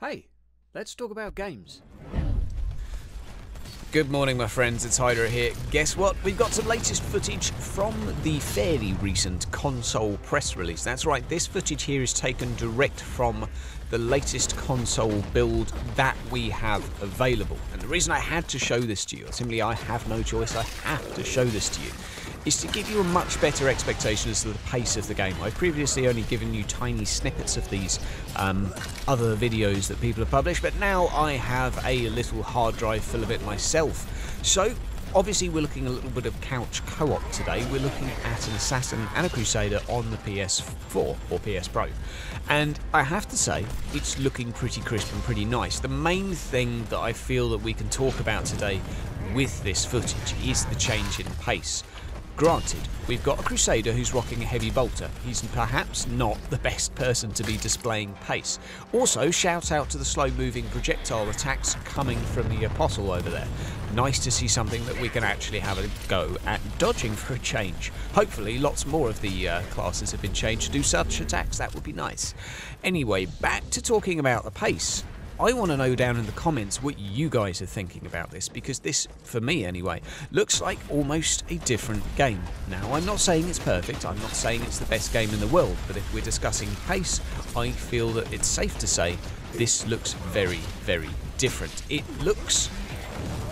Hey, let's talk about games. Good morning, my friends, it's Hydra here. Guess what? We've got some latest footage from the fairly recent console press release. That's right, this footage here is taken direct from the latest console build that we have available. And the reason I had to show this to you, simply I have no choice, I have to show this to you, is to give you a much better expectation as to the pace of the game. I've previously only given you tiny snippets of these other videos that people have published, but now I have a little hard drive full of it myself. So obviously we're looking a little bit of couch co-op today. We're looking at an Assassin and a Crusader on the Ps4 or PS Pro. And I have to say, it's looking pretty crisp and pretty nice. The main thing that I feel that we can talk about today with this footage is the change in pace. Granted, we've got a Crusader who's rocking a heavy bolter. He's perhaps not the best person to be displaying pace. Also, shout out to the slow-moving projectile attacks coming from the Apostle over there. Nice to see something that we can actually have a go at dodging for a change. Hopefully, lots more of the classes have been changed to do such attacks. That would be nice. Anyway, back to talking about the pace. I want to know down in the comments what you guys are thinking about this, because this, for me anyway, looks like almost a different game. Now, I'm not saying it's perfect, I'm not saying it's the best game in the world, but if we're discussing pace, I feel that it's safe to say this looks very, very different. It looks...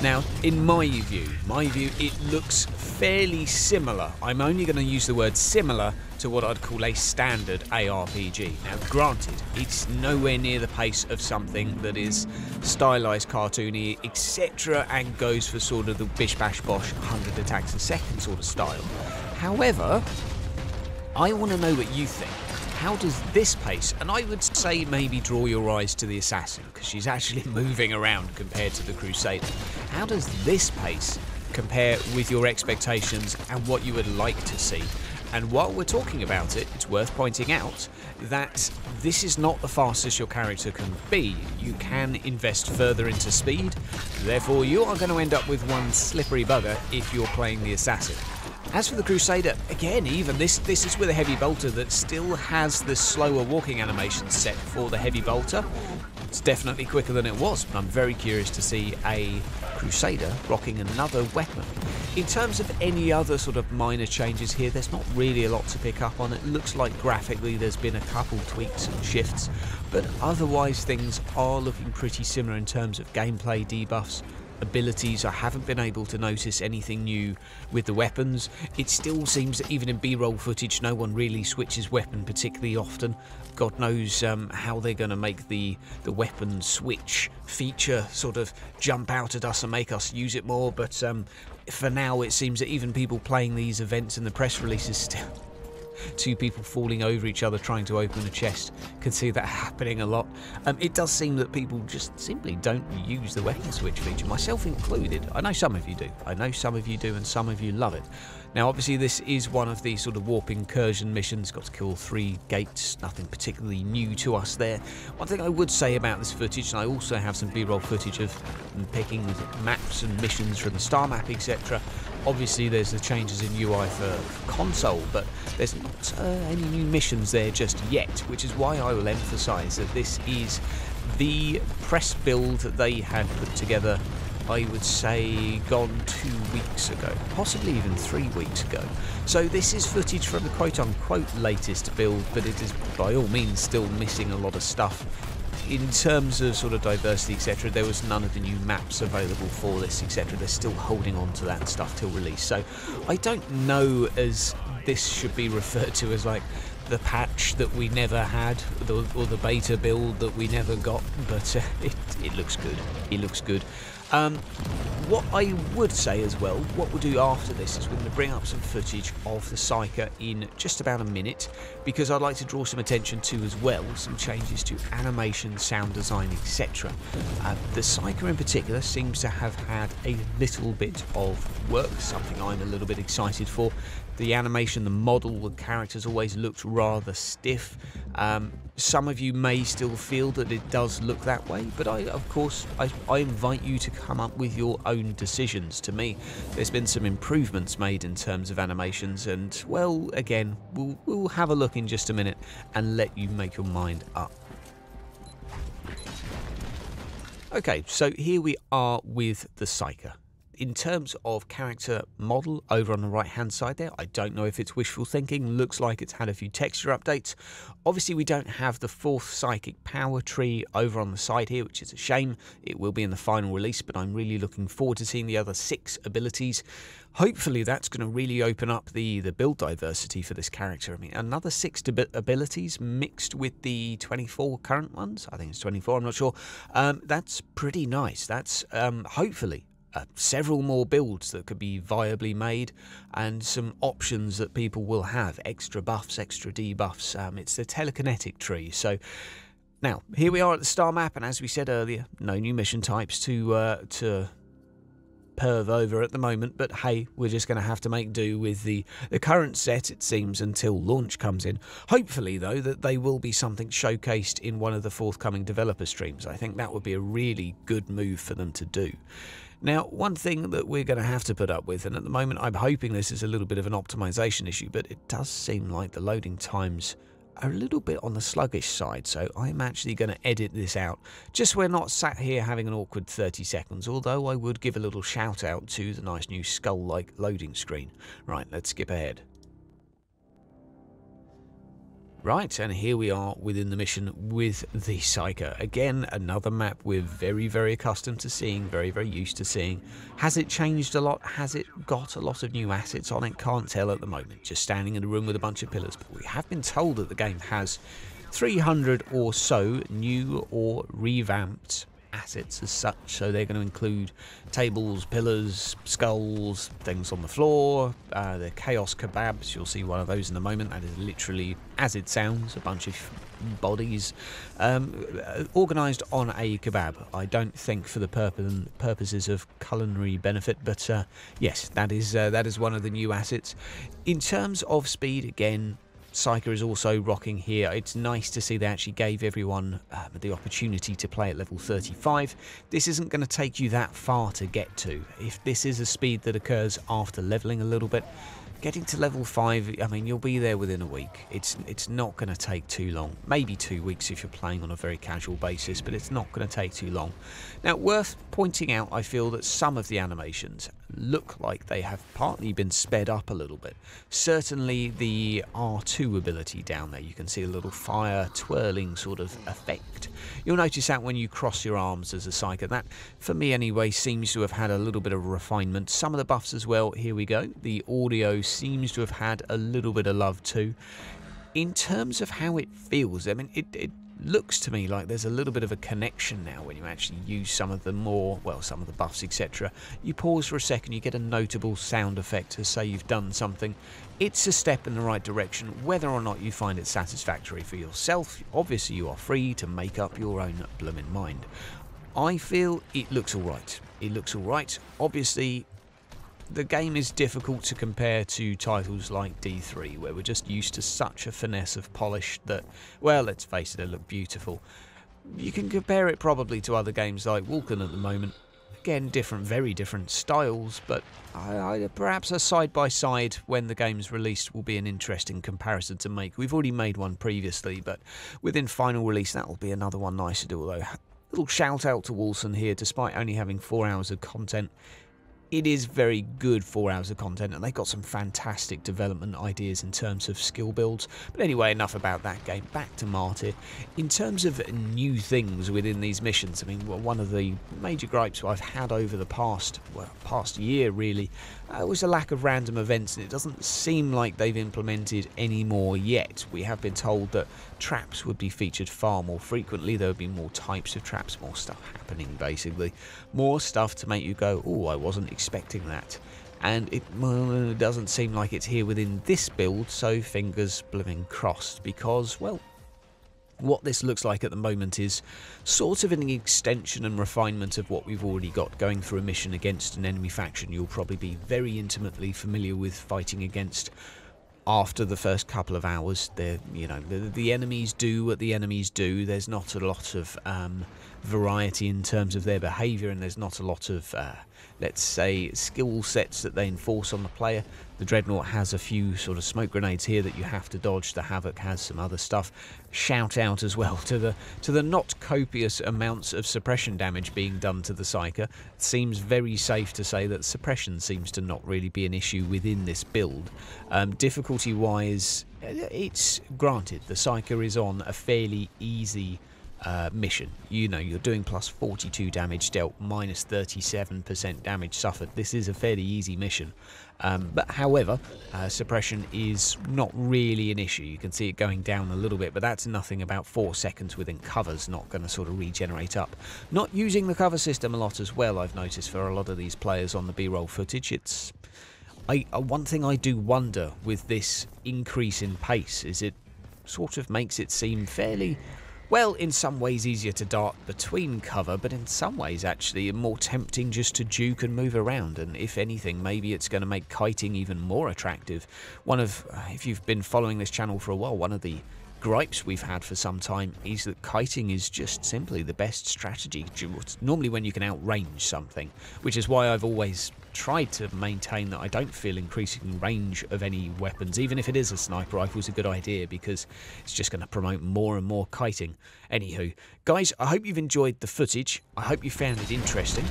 Now, in my view, it looks fairly similar. I'm only going to use the word similar to what I'd call a standard ARPG. Now, granted, it's nowhere near the pace of something that is stylized, cartoony, etc., and goes for sort of the bish bash bosh 100 attacks a second sort of style. However, I want to know what you think. How does this pace, and I would say maybe draw your eyes to the Assassin, because she's actually moving around compared to the Crusader. How does this pace compare with your expectations and what you would like to see? And while we're talking about it, it's worth pointing out that this is not the fastest your character can be. You can invest further into speed, therefore you are going to end up with one slippery bugger if you're playing the Assassin. As for the Crusader, again, even this is with a heavy bolter that still has the slower walking animation set for the heavy bolter. It's definitely quicker than it was, but I'm very curious to see a Crusader rocking another weapon. In terms of any other sort of minor changes here, there's not really a lot to pick up on. It looks like graphically there's been a couple tweaks and shifts, but otherwise things are looking pretty similar in terms of gameplay debuffs. Abilities, I haven't been able to notice anything new with the weapons. It still seems that even in B-roll footage no one really switches weapon particularly often. God knows how they're going to make the weapon switch feature sort of jump out at us and make us use it more, but for now it seems that even people playing these events and the press releases still... Two people falling over each other trying to open a chest. Can see that happening a lot. It does seem that people just simply don't use the weapon switch feature, myself included. I know some of you do. I know some of you do, and some of you love it. Now, obviously, this is one of the sort of warp incursion missions. Got to kill 3 gates. Nothing particularly new to us there. One thing I would say about this footage, and I also have some B-roll footage of picking maps and missions from the star map, etc. Obviously, there's the changes in UI for console, but there's not any new missions there just yet, which is why I will emphasise that this is the press build that they had put together, I would say, gone 2 weeks ago, possibly even 3 weeks ago. So this is footage from the quote-unquote latest build, but it is by all means still missing a lot of stuff. In terms of sort of diversity, etc., there was none of the new maps available for this, etc. They're still holding on to that stuff till release. So I don't know as this should be referred to as like the patch that we never had, or the beta build that we never got, but it looks good. It looks good. What I would say as well, what we'll do after this is we're going to bring up some footage of the Psyker in just about a minute, because I'd like to draw some attention to as well some changes to animation, sound design, etc. The Psyker in particular seems to have had a little bit of work, something I'm a little bit excited for. The animation, the model, the characters always looked rather stiff. Some of you may still feel that it does look that way, but of course, I invite you to come up with your own decisions. To me, there's been some improvements made in terms of animations, and, well, again, we'll have a look in just a minute and let you make your mind up. Okay, so here we are with the Psyker. In terms of character model over on the right hand side there, I don't know if it's wishful thinking, looks like it's had a few texture updates. Obviously we don't have the 4th psychic power tree over on the side here, which is a shame. It will be in the final release, but I'm really looking forward to seeing the other 6 abilities. Hopefully that's going to really open up the build diversity for this character. I mean, another 6 abilities mixed with the 24 current ones. I think it's 24, I'm not sure. That's pretty nice. That's hopefully several more builds that could be viably made, and some options that people will have, extra buffs, extra debuffs. It's the telekinetic tree. So now here we are at the star map, and as we said earlier, no new mission types to perv over at the moment, but hey, we're just going to have to make do with the current set, it seems, until launch comes in. Hopefully though that they will be something showcased in one of the forthcoming developer streams. I think that would be a really good move for them to do. Now, one thing that we're going to have to put up with, and at the moment I'm hoping this is a little bit of an optimization issue, but it does seem like the loading times are a little bit on the sluggish side, so I'm actually going to edit this out, just so we're not sat here having an awkward 30 seconds, although I would give a little shout out to the nice new skull-like loading screen. Right, let's skip ahead. Right, and here we are within the mission with the Psyker. Again, another map we're very, very accustomed to seeing, very, very used to seeing. Has it changed a lot? Has it got a lot of new assets on it? Can't tell at the moment. Just standing in a room with a bunch of pillars. But we have been told that the game has 300 or so new or revamped assets as such, so they're going to include tables, pillars, skulls, things on the floor, the chaos kebabs. You'll see one of those in a moment. That is literally, as it sounds, a bunch of bodies organised on a kebab. I don't think for the purposes of culinary benefit, but yes, that is one of the new assets. In terms of speed, again, Psyker is also rocking here. It's nice to see they actually gave everyone the opportunity to play at level 35. This isn't going to take you that far to get to. If this is a speed that occurs after leveling a little bit, getting to level 5, I mean, you'll be there within a week. It's not going to take too long. Maybe 2 weeks if you're playing on a very casual basis, but it's not going to take too long. Now, worth pointing out, I feel that some of the animations look like they have partly been sped up a little bit. Certainly the R2 ability down there, you can see a little fire twirling sort of effect. You'll notice that when you cross your arms as a Psyker. That, for me anyway, seems to have had a little bit of refinement. Some of the buffs as well, here we go. The audio seems to have had a little bit of love too. In terms of how it feels, I mean, it looks to me like there's a little bit of a connection now when you actually use some of the more, well, some of the buffs, etc. You pause for a second, you get a notable sound effect to say you've done something. It's a step in the right direction. Whether or not you find it satisfactory for yourself, obviously you are free to make up your own bloomin' mind. I feel it looks alright. It looks alright. Obviously, the game is difficult to compare to titles like D3, where we're just used to such a finesse of polish that, well, let's face it, they look beautiful. You can compare it probably to other games like Vulcan at the moment. Again, different, very different styles, but perhaps a side-by-side when the game's released will be an interesting comparison to make. We've already made one previously, but within final release that will be another one nice to do, although a little shout out to Wilson here, despite only having 4 hours of content. It is very good 4 hours of content, and they've got some fantastic development ideas in terms of skill builds. But anyway, enough about that game. Back to Martyr. In terms of new things within these missions, I mean, one of the major gripes I've had over the past year really was a lack of random events, and it doesn't seem like they've implemented any more yet. We have been told that traps would be featured far more frequently. There would be more types of traps, more stuff happening basically. More stuff to make you go, oh, I wasn't expecting that. And it doesn't seem like it's here within this build, so fingers blooming crossed, because, well, what this looks like at the moment is sort of an extension and refinement of what we've already got. Going through a mission against an enemy faction you'll probably be very intimately familiar with fighting against after the first couple of hours. You know, the enemies do what the enemies do. There's not a lot of variety in terms of their behaviour, and there's not a lot of let's say skill sets that they enforce on the player. The Dreadnought has a few sort of smoke grenades here that you have to dodge. The Havoc has some other stuff. Shout out as well to the not copious amounts of suppression damage being done to the Psyker. It seems very safe to say that suppression seems to not really be an issue within this build. Difficulty wise, it's granted the Psyker is on a fairly easy mission. You know, you're doing plus 42 damage dealt, minus 37% damage suffered. This is a fairly easy mission. But however, suppression is not really an issue. You can see it going down a little bit, but that's nothing. About 4 seconds within cover's not going to sort of regenerate up. Not using the cover system a lot as well, I've noticed for a lot of these players on the B-roll footage. It's one thing I do wonder with this increase in pace is it sort of makes it seem fairly, well, in some ways easier to dart between cover, but in some ways actually more tempting just to juke and move around. And if anything, maybe it's going to make kiting even more attractive. If you've been following this channel for a while, one of the gripes we've had for some time is that kiting is just simply the best strategy, normally when you can outrange something, which is why I've always tried to maintain that I don't feel increasing range of any weapons, even if it is a sniper rifle, is a good idea, because it's just going to promote more and more kiting. Anywho, guys, I hope you've enjoyed the footage. I hope you found it interesting.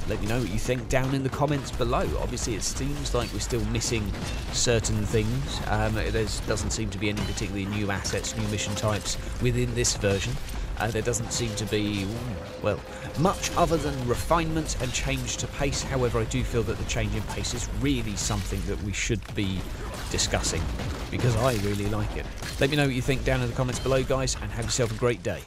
Let me know what you think down in the comments below. Obviously, it seems like we're still missing certain things. There doesn't seem to be any particularly new assets, new mission types within this version. There doesn't seem to be, well, much other than refinement and change to pace. However, I do feel that the change in pace is really something that we should be discussing, because I really like it. Let me know what you think down in the comments below, guys, and have yourself a great day.